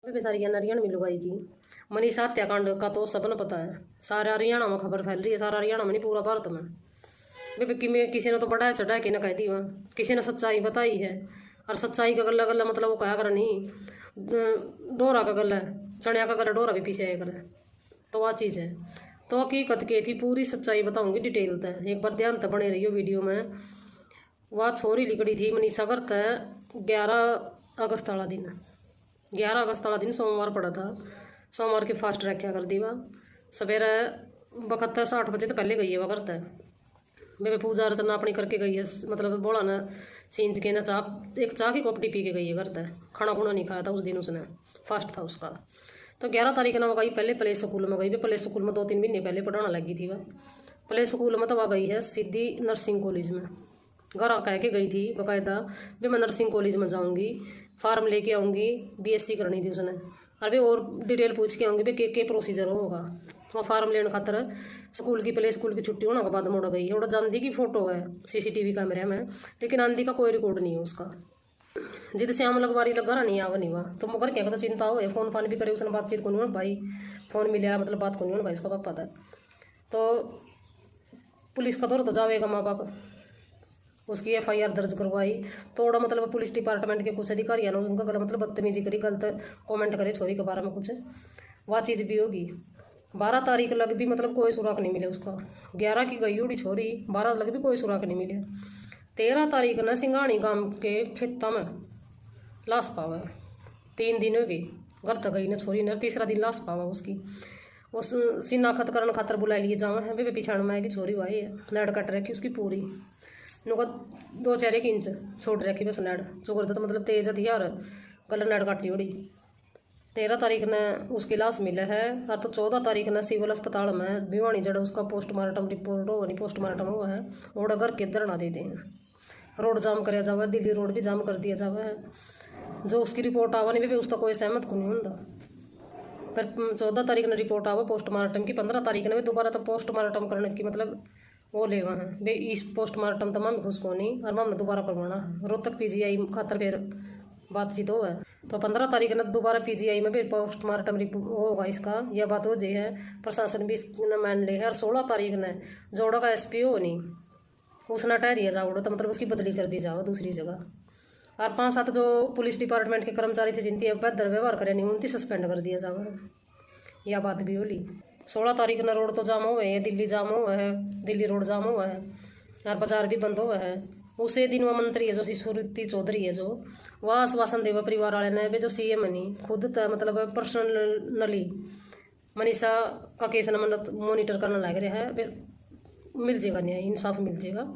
भी सारी हरियाणा में लुगाई की मनीषा हत्याकांड का तो सबने पता है। सारा हरियाणा में खबर फैल रही है, सारा हरियाणा में नहीं पूरा भारत में। में किसी ने तो बढ़ाया चढ़ा के ना कह दी वहाँ, किसी ने सच्चाई बताई है। और सच्चाई का गला गला मतलब वो कहा कर नहीं डोरा का गला है, चढ़िया का गला डोरा भी पीछे आया करे। तो वह चीज़ है। तो हकीकत के थी पूरी सच्चाई बताऊंगी डिटेल तक, एक बार ध्यान तक बने रहियो वीडियो में। वह छोरी लिकड़ी थी मनीषा करत है 11 अगस्त वाला दिन, 11 अगस्त वाला दिन सोमवार पड़ा था। सोमवार की फास्ट रखा कर दी वह सवेरे 62-60 बजे तो पहले गई है वह करता है। मैं पूजा अर्चना अपनी करके गई है, मतलब बोला ना सींच के ना चाह एक चाह की कॉपटी पी के गई है करता है। खाना खुना नहीं खाया था उस दिन, उसने फास्ट था उसका। तो 11 तारीख ना वह गई पहले प्ले स्कूल में गई। भी प्ले स्कूल में 2-3 महीने पहले पढ़ाना लगी थी वह। प्ले स्कूल में तो वह गई है सीधी नर्सिंग कॉलेज में। घर कह के गई थी बाकायदा भी मैं नर्सिंग कॉलेज में जाऊँगी, फार्म लेके आऊँगी, BSc करनी थी उसने। और भी और डिटेल पूछ के आऊँगी भी के प्रोसीजर होगा। वहाँ फार्म लेने खातर स्कूल की प्ले स्कूल की छुट्टी होने के बाद मुड़ गई है। और जानदी की फ़ोटो है CCTV कैमरे में, लेकिन आंधी का कोई रिकॉर्ड नहीं है उसका। जिद श्याम लगवारी लगा नहीं आवा नहीं वहाँ तो मगर क्या तो चिंता हो फ़ोन फान भी करे उसने, बातचीत को नहीं भाई, फ़ोन मिले मतलब बात को नहीं भाई उसका पापा था। तो पुलिस का दौर तो जावेगा माँ बाप, उसकी FIR दर्ज करवाई। थोड़ा मतलब पुलिस डिपार्टमेंट के कुछ अधिकारी ने उनका गलत मतलब बदतमीजी करी, गलत कमेंट करे छोरी के बारे में कुछ, वह चीज़ भी होगी। 12 तारीख लग भी मतलब कोई सुराग नहीं मिले उसका। 11 की गई उड़ी छोरी, 12 लग भी कोई सुराग नहीं मिले। 13 तारीख न सिंगानी गांव के खेता में लाश पावा, 3 दिन हो गए घर तक गई न छोरी ने, तीसरा दिन लाश पावा उसकी। उस शिनाख्त करने खातर बुला लिए जावा है वे पिछाड़ में आएगी छोरी भाई है। नेड कट रखी उसकी पूरी, नुका 2-4 इंच छोड़ रखी बस नेड, जो करता तो मतलब तेज हथियार गला नेड काटी उड़ी। 13 तारीख ने उसकी लाश मिले है। और तो 14 तारीख ने सिविल अस्पताल में भिवानी जड़ उसका पोस्टमार्टम रिपोर्ट हो नहीं, पोस्टमार्टम हुआ है। और घर के धरना दे दें, रोड जाम कराया जावा, दिल्ली रोड भी जाम कर दिया जावा है। जो उसकी रिपोर्ट आवा नहीं भी उसका कोई सहमत को नहीं होता। पर 14 तारीख ने रिपोर्ट आवा पोस्टमार्टम की, 15 तारीख ने भी दोबारा तो पोस्टमार्टम करने की मतलब वो ले वहाँ है बे इस पोस्टमार्टम तो मम्मी खुश को नहीं और मम्मी दोबारा करवाना रोहतक PGI खातर फिर बातचीत हो है। तो 15 तारीख ने दोबारा PGI में भी पोस्टमार्टम होगा इसका, यह बात हो जी है। प्रशासन भी इसने मान ले है। और 16 तारीख ने जोड़ा का SPO नहीं उसने हटा दिया जाओ, तो मतलब उसकी बदली कर दी जाओ दूसरी जगह। और 5-7 जो पुलिस डिपार्टमेंट के कर्मचारी थे जिनकी अभद्र व्यवहार करे नहीं उनकी सस्पेंड कर दिया जाओ, यह बात भी बोली। 16 तारीख न रोड तो जाम हुआ है, दिल्ली जाम हुआ है, दिल्ली रोड जाम हुआ है और बाजार भी बंद हुआ है। उसे दिन वह मंत्री है जो सुश्रुति चौधरी है, जो वह आश्वासन देवा परिवार वाले ने भी जो CM नहीं खुद मतलब पर्सनली मनीषा का केस न मॉनिटर करने लग रहा है, मिल जाएगा न्याय इंसाफ मिल जाएगा,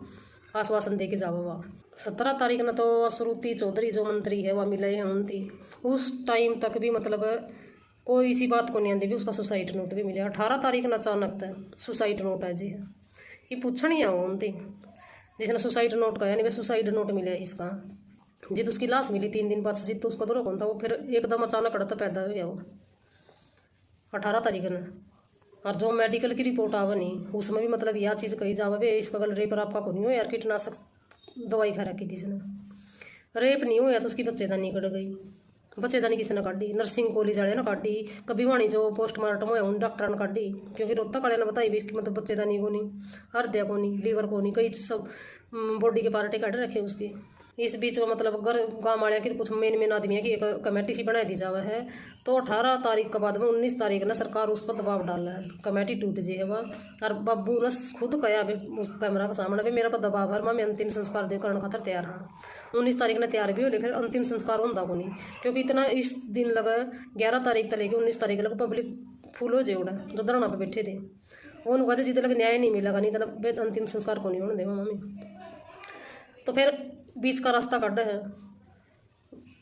आश्वासन दे के जाओ वह। 17 तारीख न तो श्रुति चौधरी जो मंत्री है वह मिले हैं उनकी, उस टाइम तक भी मतलब कोई इसी बात को नहीं आती भी उसका सुसाइड नोट भी मिले। 18 तारीख न अचानक था सुसाइड नोट है जी, ये पूछण ही आओ उनती जिसने सुसाइड नोट कहा नहीं सुसाइड नोट मिले इसका। जित उसकी लाश मिली 3 दिन बाद से, जित उसका दौरा कौन था वो फिर एकदम अचानक अड़ता पैदा हो गया वो 18 तारीख ने। और जो मेडिकल की रिपोर्ट आवा नहीं उसमें भी मतलब यह चीज़ कही जावा भी इसका गल रेप आपका को नहीं हो यार, कीटनाशक दवाई खा रखी थी इसने, रेप नहीं हो या तो उसकी बच्चेदानी कट गई, बच्चेदानी किसी ने काटी, नर्सिंग कॉलेज वाले ने काटी, कभी वाणी जो पोस्टमार्टम हुआ उन डॉक्टर ने काटी, क्योंकि रोहतक वाले ने बताई भी इसकी मतलब बच्चेदानी को नहीं, हृदय को नहीं, लीवर को नहीं, कई सब बॉडी के पार्टे काट रखे उसकी। इस बीच में मतलब घर गाँव वाले की कुछ मेन आदमी है कि एक कमेटी सी बना दी जावा है। तो 18 तारीख के बाद में 19 तारीख ने सरकार उस पर दबाव डाला है, कमेटी टूट जी है वह। और बाबू ने खुद कहा अभी उस कैमरा के सामने भी मेरा पर दबाव है, मैं अंतिम संस्कार दे करने खातर तैयार हाँ। 19 तारीख ने तैयार भी हो फिर अंतिम संस्कार होता को नहीं, क्योंकि इतना इस दिन लगा 11 तारीख तक लेके 19 तारीख लग पब्लिक फुल हो जाए जो धरना पर बैठे थे वो कहते जितने लग न्याय नहीं मिलेगा नहीं तो अंतिम संस्कार को नहीं होने देवा मम्मी। तो फिर बीच का रास्ता काटा है,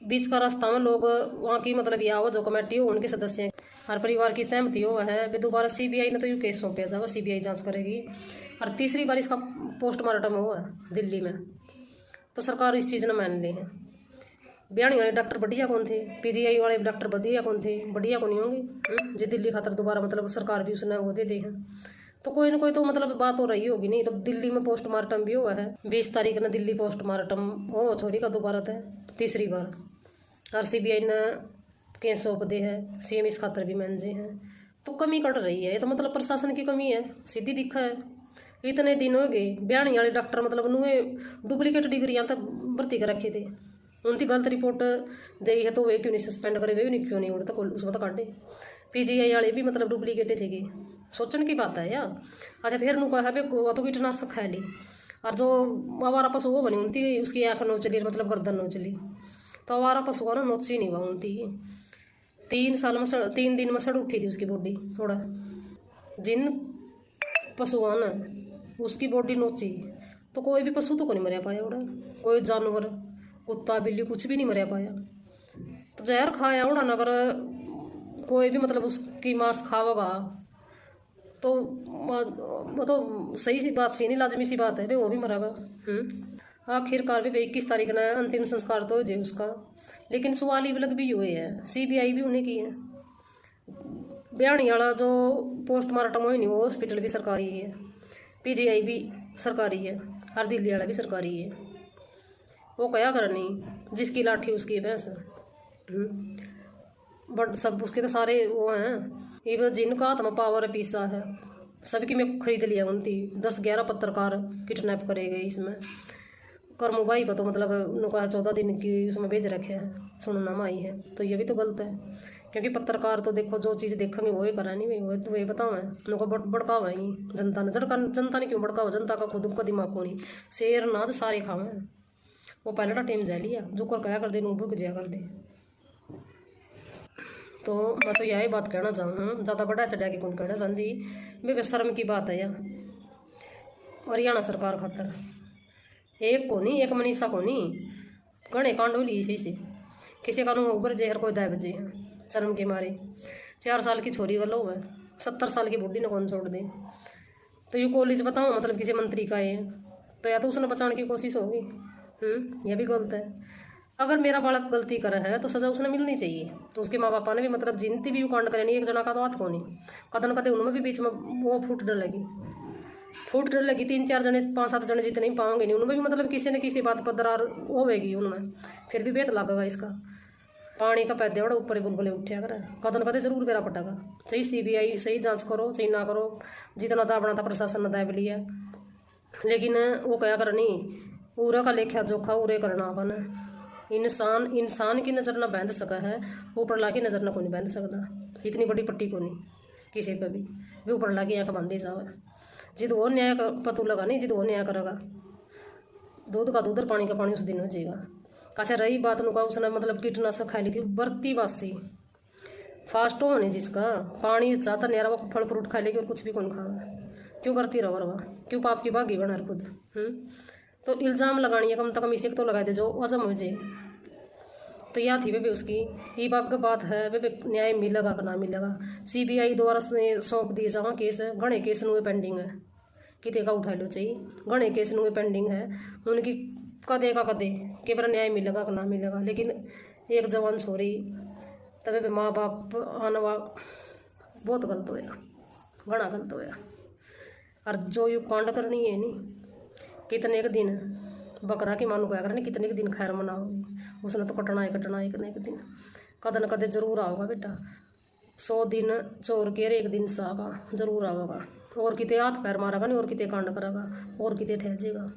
बीच का रास्ता में लोग वहाँ की मतलब यह हो जो कमेटी हो उनके सदस्य हैं हर परिवार की सहमति हो है वे दोबारा CBI ने तो यू केस सौंपा जावा, CBI जांच करेगी। और तीसरी बार इसका पोस्टमार्टम हुआ है दिल्ली में, तो सरकार इस चीज़ ने मान ली है। बयानी वाले डॉक्टर बढ़िया कौन थे, PGI वाले डॉक्टर बढ़िया कौन थे, बढ़िया को नहीं होंगे जी दिल्ली खातर दोबारा मतलब सरकार भी उसने वो दे दी है। तो कोई ना कोई तो मतलब बात हो रही होगी नहीं। तो दिल्ली में पोस्टमार्टम भी हुआ है 20 तारीख ने, दिल्ली पोस्टमार्टम हो छोरी का दोबारा था तीसरी बार। और CBI ने केस सौंपते हैं, सीएम इस खातर भी मंजे हैं। तो कमी कट रही है, ये तो मतलब प्रशासन की कमी है, सीधी दिखा है। इतने दिन हो गए ब्याणी वाले डॉक्टर मतलब नुए डुप्लीकेट डिग्रियां तक भर्ती कर रखे थे, उनकी गलत रिपोर्ट दी है तो वे क्यों नहीं सस्पेंड करे, वे भी नहीं क्यों नहीं उड़ता उसको तो काटे। पीजीआई वाले भी मतलब डुप्लीकेट थे कि सोचने की बात है यार। अच्छा फिर नु कहा वो तो कीटनाशक खा ली, और जो आवारा पशु वो बनी उनकी उसकी आँख नोचली मतलब गर्दन नोचली, तो आवारा पशु का ना नोच ही नहीं हुआ उनकी। 3 दिन में सड़ उठी थी उसकी बॉडी थोड़ा, जिन पशुआ ना उसकी बॉडी नोची, तो कोई भी पशु तो को नहीं मरिया पाया उड़ा, कोई जानवर कुत्ता बिल्ली कुछ भी नहीं मरिया पाया। तो जहर खाया उड़ा ना अगर कोई भी मतलब उसकी मांस खावेगा तो वो तो सही सी बात सी नहीं, लाजमी सी बात है भाई वो भी मरेगा। आखिरकार भी 21 तारीख ना अंतिम संस्कार तो हो जाए उसका, लेकिन सवाल ही अलग भी हुए हैं, सीबीआई भी उन्हें की है। ब्याणी वाला जो पोस्टमार्टम हुई नहीं वो हॉस्पिटल भी सरकारी है, पीजीआई भी सरकारी है, और दिल्ली वाला भी सरकारी है। वो क्या करनी, जिसकी लाठी उसकी भैंस। बट सब उसके तो सारे वो हैं, ये जिनका आत्मा पावर पीसा है सबकी मैं खरीद लिया उनकी। 10-11 पत्रकार किडनैप करे गए इसमें। करमू भाई को तो मतलब उनका 14 दिन की उसमें भेज रखे हैं, सुनना आई है, तो ये भी तो गलत है। क्योंकि पत्रकार तो देखो जो चीज़ देखेंगे वही करा नहीं, वो तो वही बताओ है उनको भड़कावा ही जनता ने। जनता ने क्यों भड़कावा, जनता का खुद का दिमाग को नहीं, शेर नाज सारे खावे। वो पहले टाइम जा लिया जो कर क्या कर दे भुग जाया कर दे। तो मैं तो यही बात कहना चाहूँ, ज़्यादा बड़ा चढ़ा के कौन कहना चाहती, मैं शर्म की बात है यार। हरियाणा सरकार खातर एक को नहीं, एक मनीषा को नहीं, घने कांड हो लिए सही से, किसी का ऊपर जहर कोई दाय बजे हैं शर्म के मारे। 4 साल की छोरी वालों है, 70 साल की बुढ़ी ने कौन छोड़ दे। तो ये कॉलेज बताओ मतलब किसी मंत्री का है, तो या तो उसने बचाने की कोशिश होगी, यह भी गलत है। अगर मेरा बालक गलती करे है तो सज़ा उसने मिलनी चाहिए। तो उसके माँ बापा ने भी मतलब जिनती भी कांड करे नहीं, एक जना का तो हाथ को नहीं कदन कदे उनमें भी बीच में वो फूट डलेगी 3-4 जने 5-7 जने जितने ही पाओगे नहीं, उनमें भी मतलब किसी न किसी बात पर दरार होगी उनमें, फिर भी बेत लगेगा इसका। पानी का पैदे बड़ा ऊपर बुलबुले उठा कर कदन कदे जरूर बेरा पटेगा। चाहे सीबीआई सही जांच करो चाहे ना करो, जितना दाबना था प्रशासन ने दाब लिया, लेकिन वो क्या करनी पूरा का लेखा जोखा उरे करना अपन। इंसान की नज़र ना बांध सका है, ऊपर ला की नज़र ना को नहीं बांध सकता, इतनी बड़ी पट्टी को नहीं किसी पे भी ऊपर ला के आँख बांधी जावे। जिद वो न्याय का पतू लगा नहीं, जिद वो न्याय करेगा, दूध का दूध और पानी का पानी उस दिन हो जाएगा। अच्छा रही बात नुका उसने मतलब कीटनाशक खा ली थी बरती बासी फास्ट होने जिसका पानी ज़्यादा न्यारा वो फल फ्रूट खा लेगी और कुछ भी कौन खावा, क्यों बरती रहो क्यों पाप की भागी बना खुद। तो इल्ज़ाम लगानी है कम से कम इसी को तो लगा दे जो अजम हो जाए। तो यह थी वे उसकी ये बात है, वे न्याय मिलेगा कि ना मिलेगा। सीबीआई द्वारा सौंप दिए जहाँ केस है, घने केस नुए पेंडिंग है, किते का उठा लो चाहिए, घने केस नुए पेंडिंग है उनकी कदे का कदे के बार न्याय मिलेगा कि ना मिलेगा। लेकिन एक जवान छोरी तबे माँ बाप आनवा बहुत गलत होया, घना गलत होया। और जो यू कांड करनी है नहीं कितने के दिन बकरा की मानू क्या करनी, कितने के दिन खैर मनाओगी, उसने तो कटना है कितने के दिन कद न कदे जरूर आओगा बेटा। 100 दिन चोर के 1 दिन सागा जरूर आओगा, और किते हाथ पैर मारेगा नहीं, और किते कांड करेगा, और किते ठहर जाएगा।